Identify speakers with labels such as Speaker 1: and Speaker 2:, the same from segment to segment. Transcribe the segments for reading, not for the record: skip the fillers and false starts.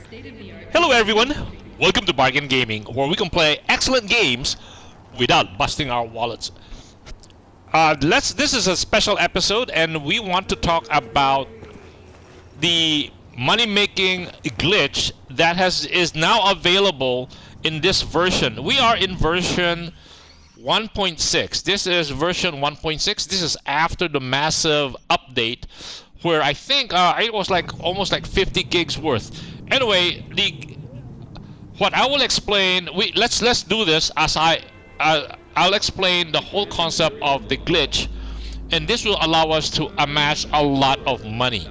Speaker 1: Hello everyone, welcome to Bargain Gaming, where we can play excellent games without busting our wallets. This is a special episode, and we want to talk about the money-making glitch that is now available in this version. We are in version 1.6. This is version 1.6. This is after the massive update, where I think it was like almost like 50 gigs worth. Anyway, what I will explain, let's do this as I'll explain the whole concept of the glitch, and this will allow us to amass a lot of money.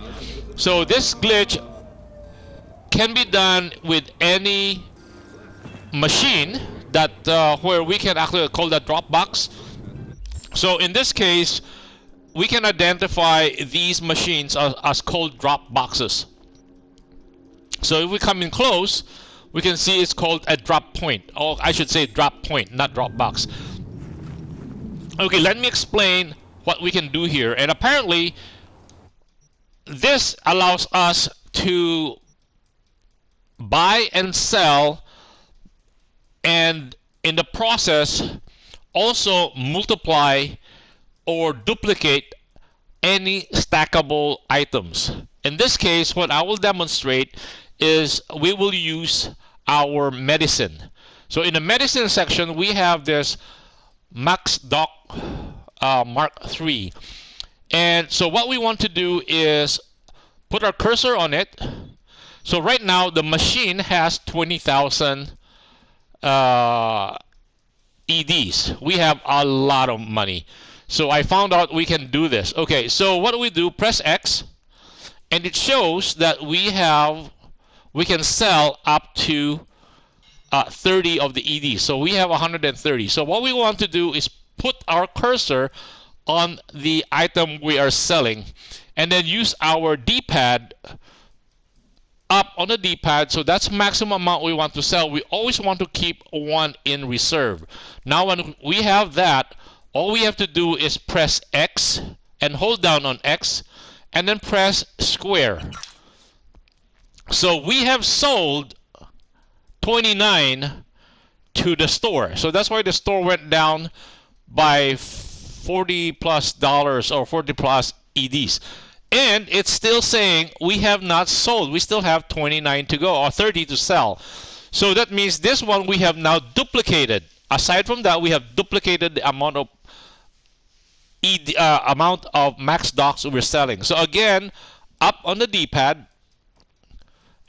Speaker 1: So this glitch can be done with any machine that where we can actually call that drop box. So in this case, we can identify these machines as called drop boxes. So if we come in close, we can see it's called a drop point, or I should say drop point, not drop box. Okay, let me explain what we can do here. And apparently, this allows us to buy and sell, and in the process, also multiply or duplicate any stackable items. In this case, what I will demonstrate is we will use our medicine. So in the medicine section, we have this Max Doc Mark III. And so what we want to do is put our cursor on it. So right now, the machine has 20,000 EDs. We have a lot of money. So I found out we can do this. Okay, so what do we do? Press X, and it shows that we can sell up to 30 of the EDs. So we have 130. So what we want to do is put our cursor on the item we are selling, and then use our D-pad up on the D-pad. So that's maximum amount we want to sell. We always want to keep one in reserve. Now when we have that, all we have to do is press X and hold down on X, and then press square. So we have sold 29 to the store. So that's why the store went down by $40+ or 40+ EDs. And it's still saying we have not sold. We still have 29 to go, or 30 to sell. So that means this one we have now duplicated. Aside from that, we have duplicated the amount of max docs we're selling. So again, up on the D-pad,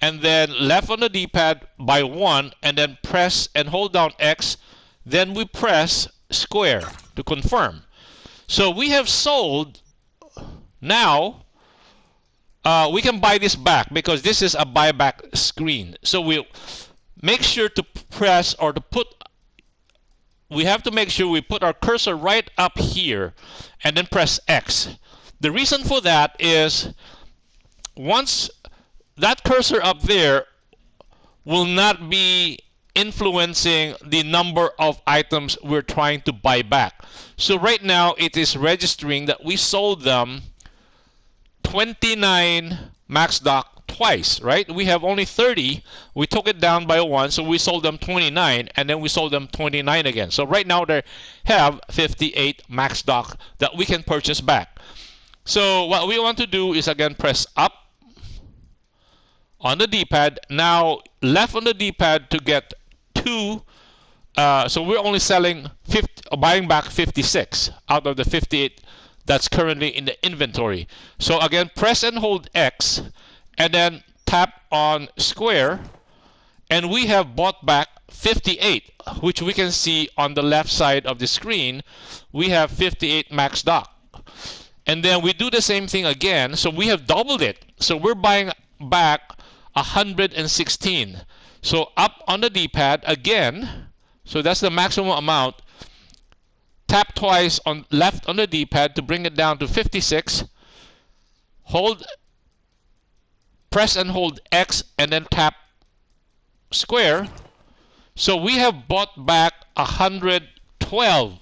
Speaker 1: and then left on the D-pad by 1, and then press and hold down X. Then we press square to confirm. So we have sold. Now we can buy this back because this is a buyback screen. So we'll make sure to press or to put. We have to make sure we put our cursor right up here and then press X. The reason for that is once that cursor up there will not be influencing the number of items we're trying to buy back. So right now it is registering that we sold them 29 max doc twice, right? We have only 30. We took it down by 1, so we sold them 29, and then we sold them 29 again. So right now they have 58 max doc that we can purchase back. So what we want to do is again press up on the D-pad. Now left on the D-pad to get 2. So we're only buying back 56 out of the 58 that's currently in the inventory. So again, press and hold X, and then tap on square, and we have bought back 58, which we can see on the left side of the screen. We have 58 max doc. And then we do the same thing again. So we have doubled it. So we're buying back 116. So up on the D-pad again. So that's the maximum amount. Tap twice on left on the D-pad to bring it down to 56. Press and hold X, and then tap square. So we have bought back 112.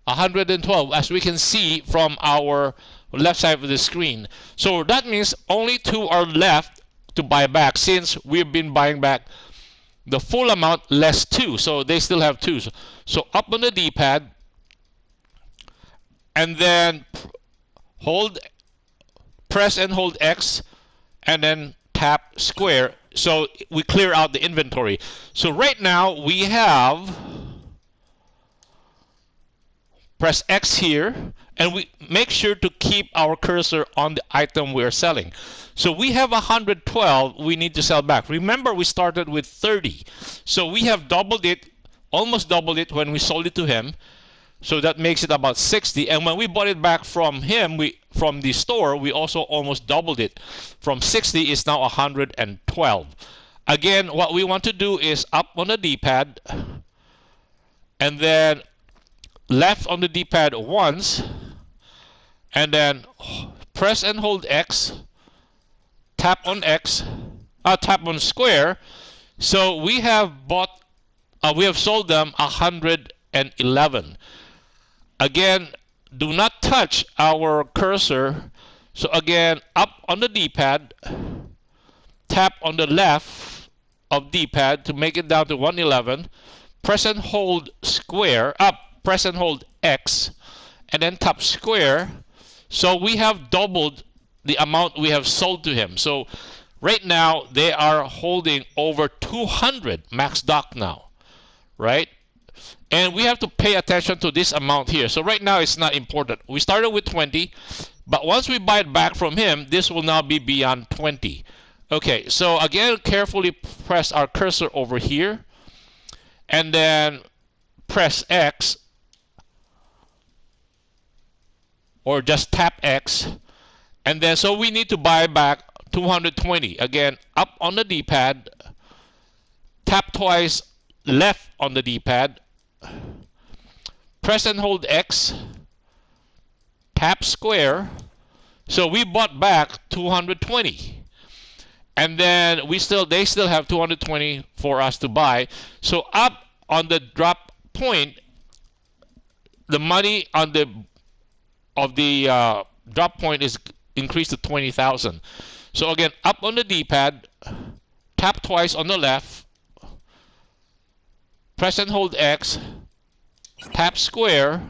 Speaker 1: 112, as we can see from our left side of the screen. So that means only 2 are left to buy back, since we've been buying back the full amount less 2. So they still have 2. So up on the D-pad, and then press and hold X, and then tap square. So we clear out the inventory. So right now we have, press X here, and we make sure to keep our cursor on the item we're selling. So we have 112 we need to sell back. Remember, we started with 30. So we have doubled it, almost doubled it when we sold it to him. So that makes it about 60. And when we bought it back from him, from the store, we also almost doubled it. From 60 is now 112. Again, what we want to do is up on the D-pad, and then left on the D-pad once, and then press and hold X, tap on X, tap on square. So we have sold them 111. Again, do not touch our cursor. So again, up on the D-pad, tap on the left of D-pad to make it down to 111. Press and hold square, press and hold X, and then tap square. So we have doubled the amount we have sold to him. So right now they are holding over 200 max dock now, right? And we have to pay attention to this amount here. So right now it's not important. We started with 20, but once we buy it back from him, this will now be beyond 20. Okay, so again, carefully press our cursor over here, and then press X, or just tap X, and then so we need to buy back 220. Again, up on the D-pad, tap twice left on the D-pad, press and hold X, tap square. So we bought back 220, and then they still have 220 for us to buy. So up on the drop point, the money on the drop point is increased to 20,000. So again, up on the D-pad, tap twice on the left, press and hold X, tap square.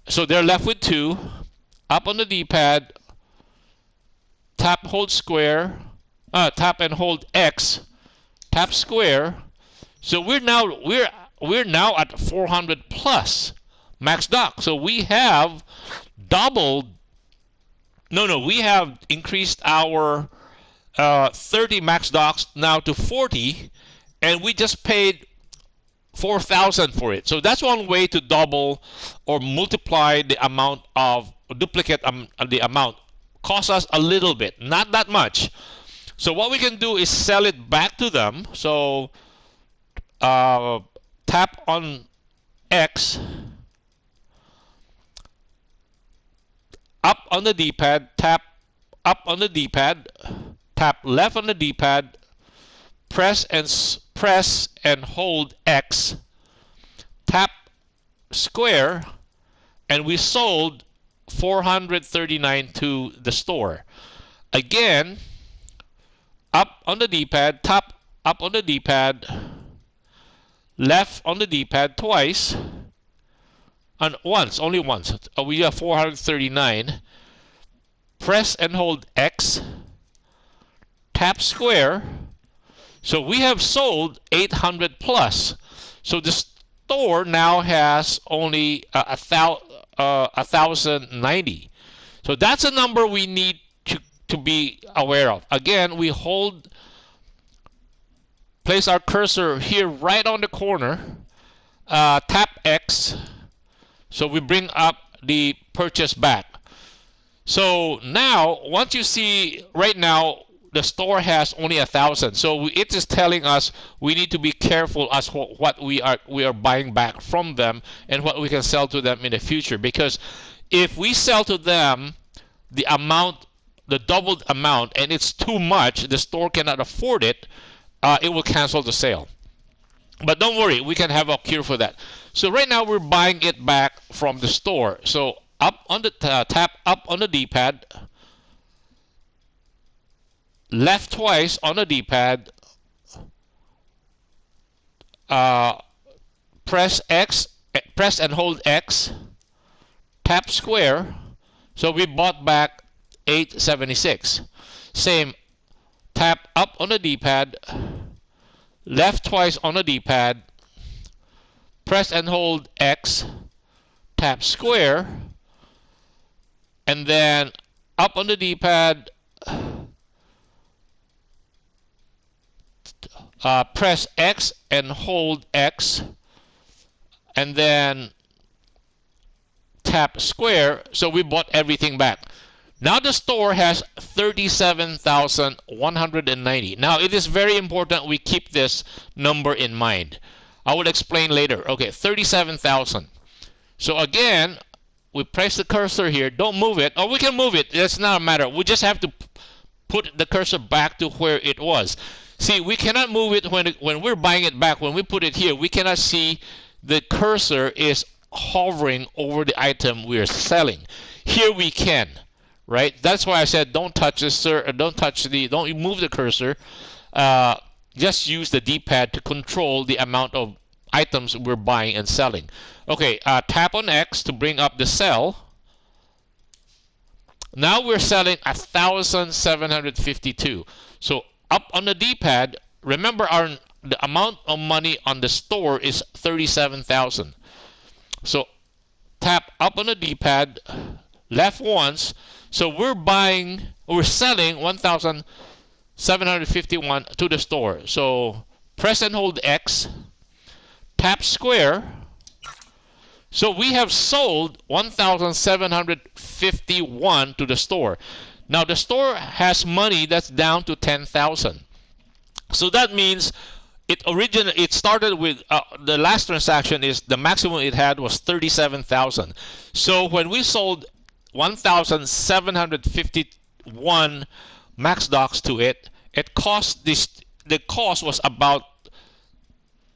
Speaker 1: So they're left with 2. Up on the D-pad, tap hold square, tap and hold X, tap square. So we're now at 400 plus max dock. So we have doubled. We have increased our 30 max docks now to 40, and we just paid 4,000 for it. So that's one way to double or multiply the amount of duplicate the amount. Costs us a little bit, not that much. So what we can do is sell it back to them. So tap on X, up on the D-pad, tap up on the D-pad, tap left on the D-pad, press and hold X, tap square, and we sold 439 to the store. Again, up on the D-pad, tap up on the D-pad, left on the D-pad twice, and only once. We have 439. Press and hold X, tap square. So we have sold 800 plus. So the store now has only 1,090. So that's a number we need to be aware of. Again, we place our cursor here right on the corner, tap X, so we bring up the purchase back. So now, once you see right now, the store has only 1,000. So it is telling us we need to be careful as what we are buying back from them and what we can sell to them in the future. Because if we sell to them the doubled amount, and it's too much, the store cannot afford it, it will cancel the sale. But don't worry, we can have a cure for that. So right now we're buying it back from the store. So up on the tap up on the D-pad, left twice on the D-pad, press and hold X, tap square. So we bought back 876. Same, tap up on the D-pad, left twice on the D-pad, press and hold X, tap square, and then up on the D-pad, press X and hold X, and then tap square. So we bought everything back. Now the store has 37,190. Now it is very important we keep this number in mind. I will explain later. Okay, 37,000. So again, we place the cursor here. Don't move it. Or we can move it. That's not a matter. We just have to put the cursor back to where it was. See, we cannot move it when we're buying it back. When we put it here, we cannot see the cursor is hovering over the item we are selling. Here we can, right? That's why I said don't touch this, sir. Don't move the cursor. Just use the D-pad to control the amount of items we're buying and selling. Okay, tap on X to bring up the sell. Now we're selling 1,752. So up on the D-pad, remember the amount of money on the store is 37,000. So tap up on the D-pad, left once. So we're selling 1,751 to the store. So press and hold X, tap square. So we have sold 1,751 to the store. Now the store has money that's down to 10,000. So that means it started with the last transaction is the maximum it had was 37,000. So when we sold 1,751 max docs to it, the cost was about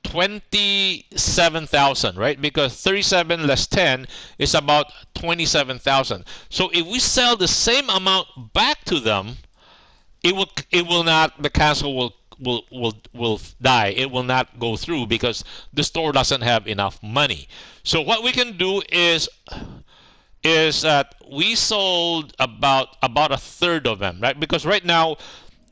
Speaker 1: 27,000, right? Because 37 less 10 is about 27,000. So if we sell the same amount back to them, it will not, the cancel will die. It will not go through because the store doesn't have enough money. So what we can do is that we sold about a third of them, right? Because right now,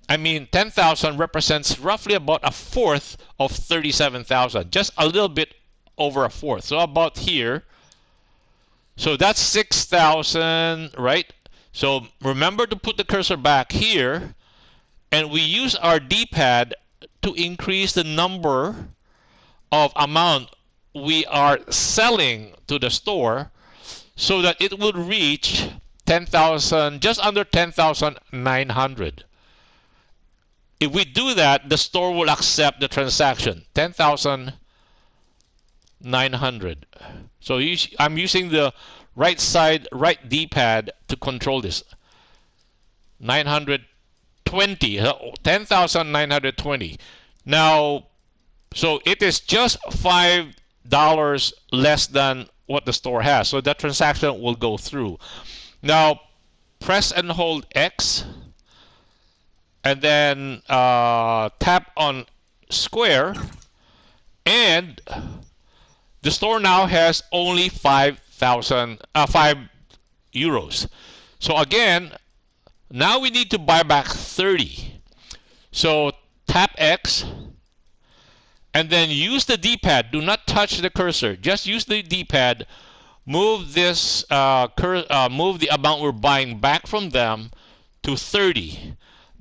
Speaker 1: I mean, 10,000 represents roughly about a fourth of 37,000, just a little bit over a fourth. So about here. So that's 6,000, right? So remember to put the cursor back here, and we use our D-pad to increase the number of amount we are selling to the store so that it would reach 10,000, just under 10,900. If we do that, the store will accept the transaction, 10,900. So I'm using the right D-pad to control this. 920, 10,920. Now, so it is just $5 less than what the store has. So that transaction will go through. Now, press and hold X. And then tap on square, and the store now has only 5 euros. So again, now we need to buy back 30. So tap X, and then use the D-pad. Do not touch the cursor. Just use the D-pad. Move this, move the amount we're buying back from them to 30.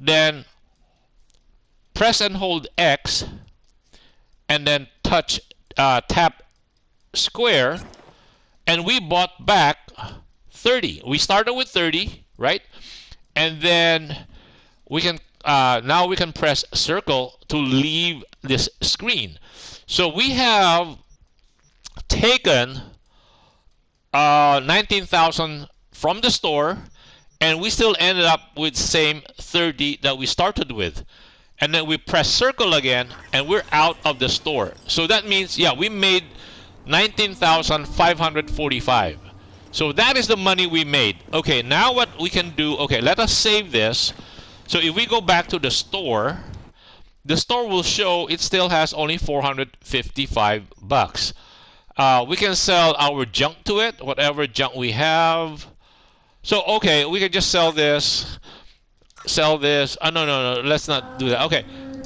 Speaker 1: Then press and hold X, and then tap square, and we bought back 30. We started with 30, right? And then we can now we can press circle to leave this screen. So we have taken 19,000 from the store, and we still ended up with same 30 that we started with. And then we press circle again, and we're out of the store. So that means, yeah, we made 19,545. So that is the money we made. Okay, now what we can do, okay, let us save this. So if we go back to the store will show it still has only 455 bucks. We can sell our junk to it, whatever junk we have. So okay, we can just sell this. No, let's not do that. Okay,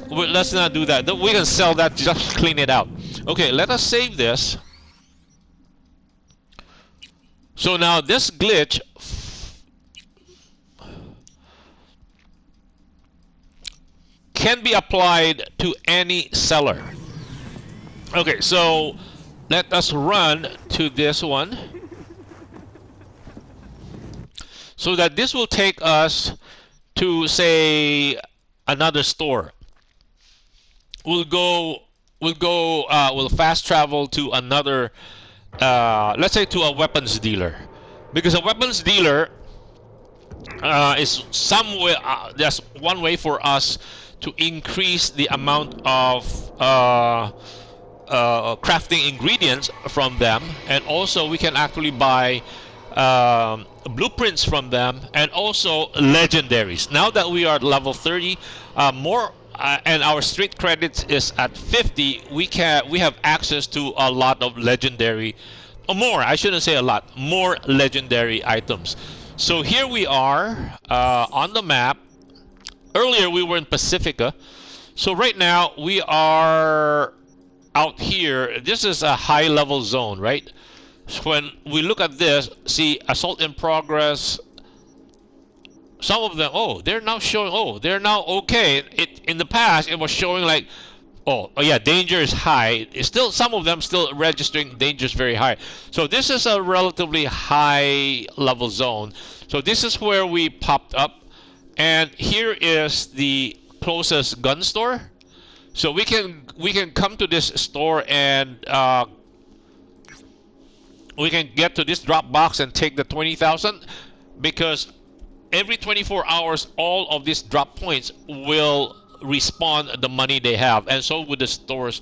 Speaker 1: let's not do that. We can sell that, just clean it out. Okay, let us save this. So now this glitch can be applied to any seller. Okay, so let us run to this one. So that this will take us to, say, another store. We'll fast travel to another, let's say to a weapons dealer. Because a weapons dealer is some way, that's one way for us to increase the amount of crafting ingredients from them, and also we can actually buy blueprints from them, and also legendaries. Now that we are at level 30, and our street credits is at 50, we have access to a lot of legendary, or more. I shouldn't say a lot, more legendary items. So here we are on the map. Earlier we were in Pacifica, so right now we are out here. This is a high level zone, right? So when we look at this, see assault in progress. Some of them, oh, they're now showing, oh, they're now okay. In the past it was showing like, oh yeah, danger is high. It's still, some of them still registering danger is very high. So this is a relatively high level zone. So this is where we popped up, and here is the closest gun store. So we can come to this store, and we can get to this drop box and take the 20,000, because every 24 hours all of these drop points will respawn the money they have, and so with the stores,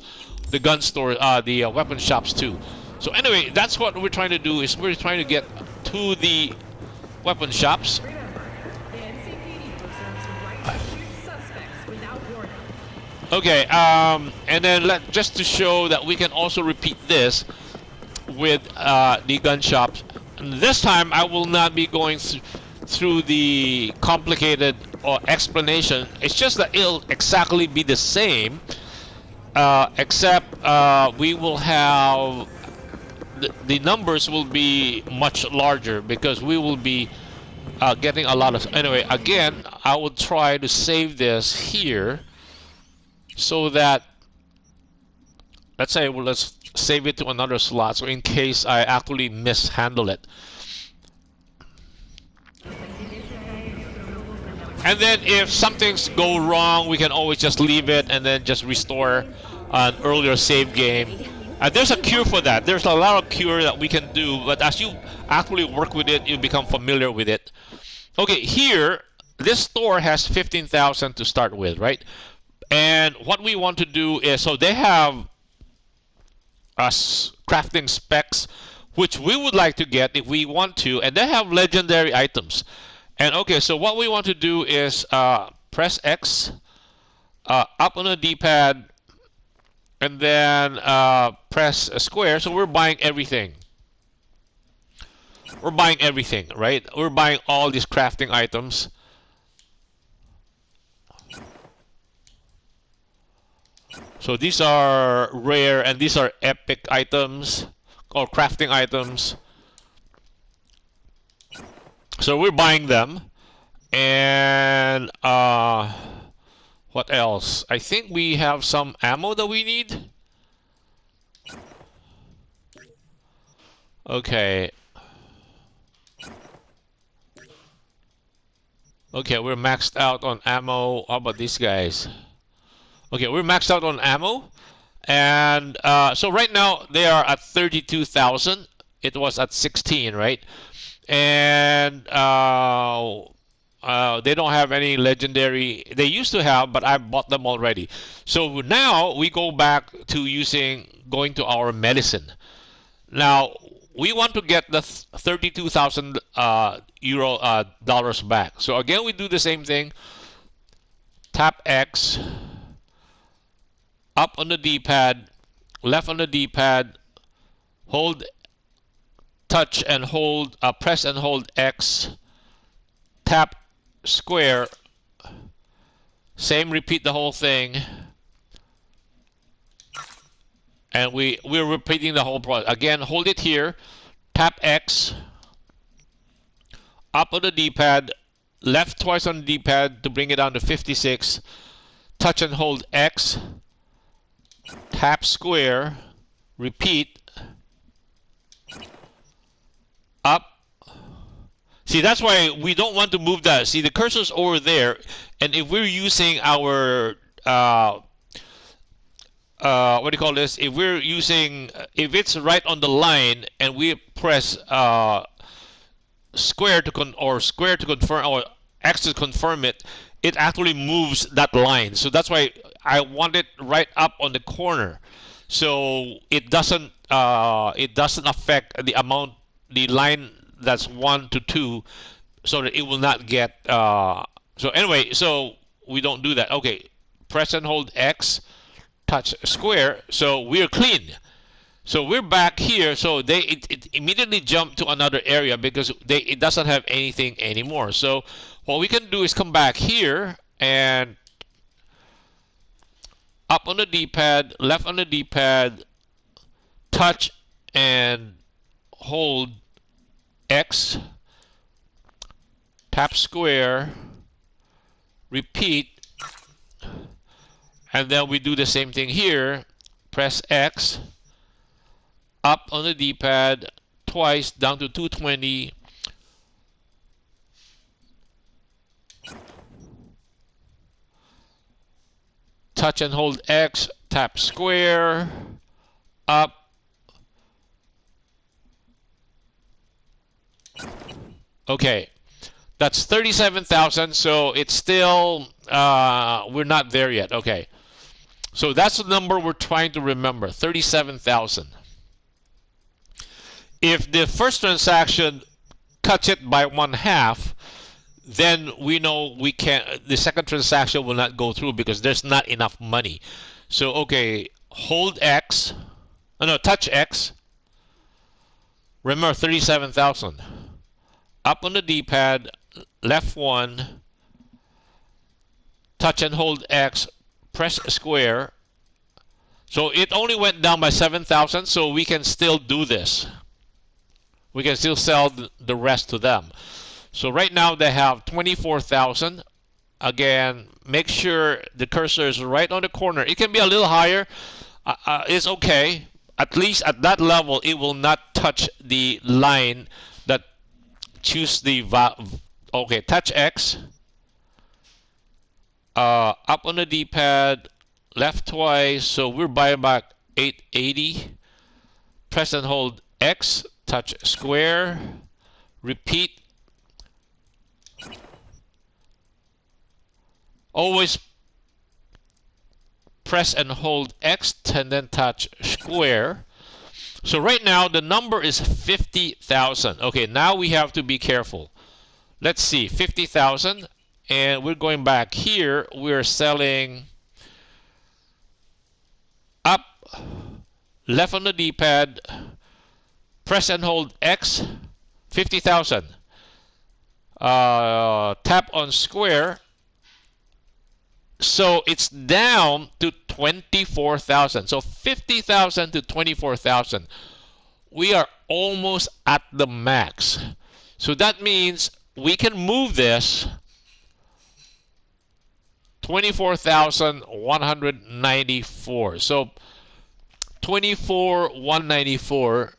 Speaker 1: the gun store, the weapon shops too. So anyway, that's what we're trying to do, is we're trying to get to the weapon shops. Okay, and then just to show that we can also repeat this with the gun shops. And this time I will not be going through the complicated explanation. It's just that it'll exactly be the same, except we will have the numbers will be much larger, because we will be getting a lot of. Anyway, again, I will try to save this here, so that, let's say, well, let's save it to another slot, so in case I actually mishandle it. And then if something's go wrong, we can always just leave it and then just restore an earlier save game. There's a cure for that. There's a lot of cure that we can do, but as you actually work with it, you become familiar with it. Okay, here, this store has 15,000 to start with, right? And what we want to do is, so they have crafting specs, which we would like to get if we want to, and they have legendary items. And okay, so what we want to do is press X, up on the D-pad, and then press square. So we're buying everything. We're buying everything, right? We're buying all these crafting items. So these are rare, and these are epic items, or crafting items. So we're buying them. And what else? I think we have some ammo that we need. Okay. Okay, we're maxed out on ammo. How about these guys? Okay, we're maxed out on ammo. And so right now they are at 32,000. It was at 16, right? And they don't have any legendary. They used to have, but I bought them already. So now we go back to going to our medicine. Now we want to get the 32,000 dollars back. So again, we do the same thing. tap X, up on the D-pad, left on the D-pad, hold, touch and hold, press and hold X, tap square, same, repeat the whole thing, and we're repeating the whole process. Again, hold it here, tap X, up on the D-pad, left twice on the D-pad to bring it down to 56, touch and hold X, tap square, repeat, up. See, that's why we don't want to move that. See, the cursor's over there, and if we're using our what do you call this? If we're using, if it's right on the line, and we press square to confirm, or X to confirm it, it actually moves that line. So that's why I want it right up on the corner, so it doesn't affect the amount, the line that's 1 to 2, so that it will not get so anyway, so we don't do that. Okay, press and hold X, touch square, so we're clean. So we're back here, so it immediately jumped to another area because it doesn't have anything anymore. So what we can do is come back here and up on the D-pad, left on the D-pad, touch and hold X, tap square, repeat, and then we do the same thing here. Press X, up on the D-pad twice down to 220, touch and hold X, tap square, up, okay, that's 37,000. So it's still we're not there yet. Okay, so that's the number we're trying to remember, 37,000. If the first transaction cuts it by 1/2, then we know we can't, the second transaction will not go through because there's not enough money. So okay, hold X, no, touch X, remember 37,000, up on the D-pad, left 1, touch and hold X, press square. So it only went down by 7,000, so we can still do this. We can still sell the rest to them. So right now they have 24,000. Again, make sure the cursor is right on the corner. It can be a little higher. It's okay. At least at that level, it will not touch the line that choose the okay, touch X. Up on the D-pad, left twice. So we're buying back 880. Press and hold X, touch square, repeat. Always press and hold X and then touch square. So right now the number is 50,000. Okay, now we have to be careful. Let's see, 50,000, and we're going back here. We're selling up, left on the D-pad, press and hold X, 50,000. Tap on square. So it's down to 24,000. So 50,000 to 24,000. We are almost at the max. So that means we can move this 24,194. So 24,194.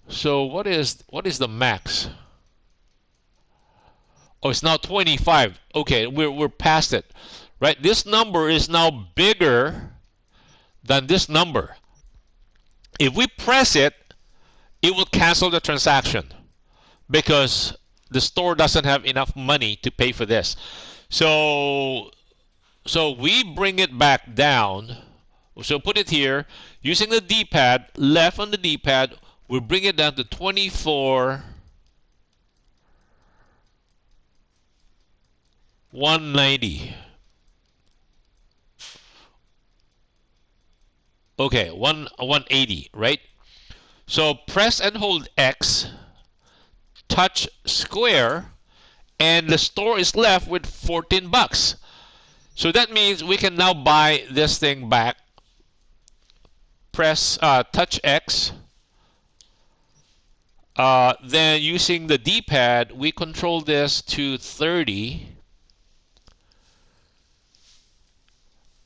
Speaker 1: So what is the max? Oh, it's now 25. Okay, we're past it, right? This number is now bigger than this number. If we press it, it will cancel the transaction because the store doesn't have enough money to pay for this. So we bring it back down. So put it here using the D-pad, left on the D-pad. We bring it down to 24. 190. Okay, 180, right? So press and hold X, touch square, and the store is left with 14 bucks. So that means we can now buy this thing back. Press touch X. Then using the D-pad, we control this to 30.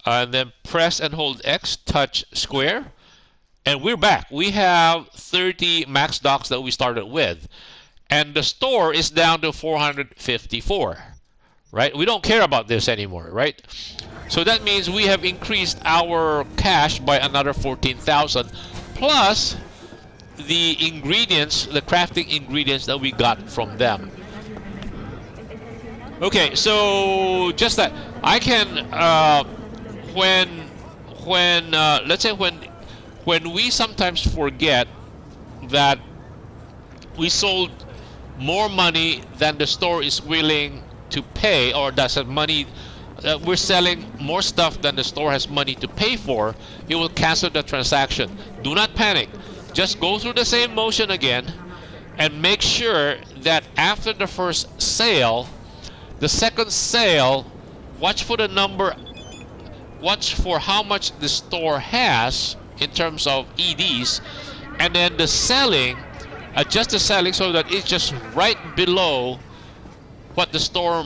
Speaker 1: And then press and hold X, touch square. And we're back. We have 30 max docks that we started with. And the store is down to 454. Right? We don't care about this anymore, right? So that means we have increased our cash by another 14,000 plus the ingredients, the crafting ingredients that we got from them. Okay, so just that I can let's say when we sometimes forget that we sold more money than the store is willing to pay, or that's money, we're selling more stuff than the store has money to pay for, it will cancel the transaction. Do not panic. Just go through the same motion again and make sure that after the first sale, the second sale, watch for the number, watch for how much the store has in terms of EDs, and then the selling, adjust the selling so that it's just right below what the store,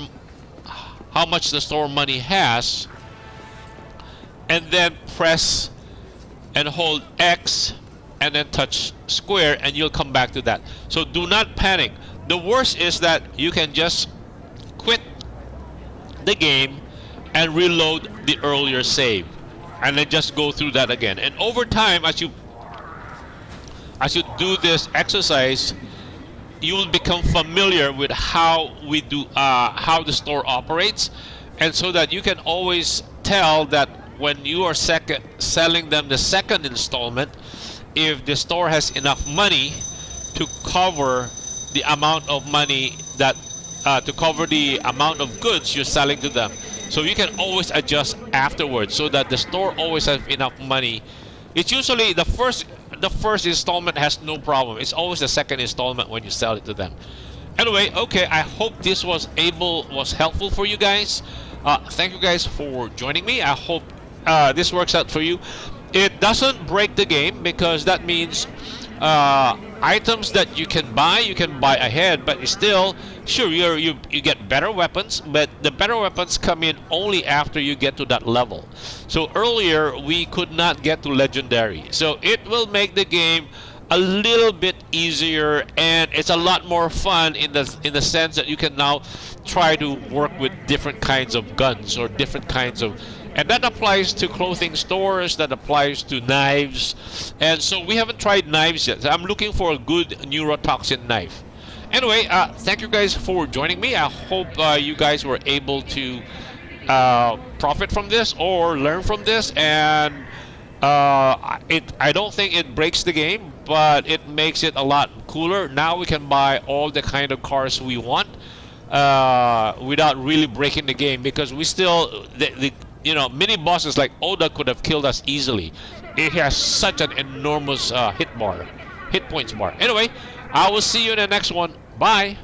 Speaker 1: how much the store money has, and then press and hold X and then touch square, and you'll come back to that. So do not panic. The worst is that you can just quit the game and reload the earlier save, and then just go through that again. And over time, as you do this exercise, you will become familiar with how we do, how the store operates, and so that you can always tell that when you are selling them the second installment, if the store has enough money to cover the amount of money that to cover the amount of goods you're selling to them. So you can always adjust afterwards so that the store always has enough money. It's usually the first installment has no problem. It's always the second installment when you sell it to them. Anyway, okay, I hope this was helpful for you guys. Thank you guys for joining me. I hope this works out for you. It doesn't break the game, because that means items that you can buy ahead, but still, sure, you get better weapons, but the better weapons come in only after you get to that level. So earlier we could not get to legendary, so it will make the game a little bit easier, and it's a lot more fun in the sense that you can now try to work with different kinds of guns or different kinds of, and that applies to clothing stores, that applies to knives. And so we haven't tried knives yet. I'm looking for a good neurotoxin knife. Anyway, thank you guys for joining me. I hope you guys were able to profit from this or learn from this. And I don't think it breaks the game, but it makes it a lot cooler. Now we can buy all the kind of cars we want without really breaking the game, because we still mini bosses like Oda could have killed us easily. It has such an enormous hit points bar. Anyway, I will see you in the next one. Bye.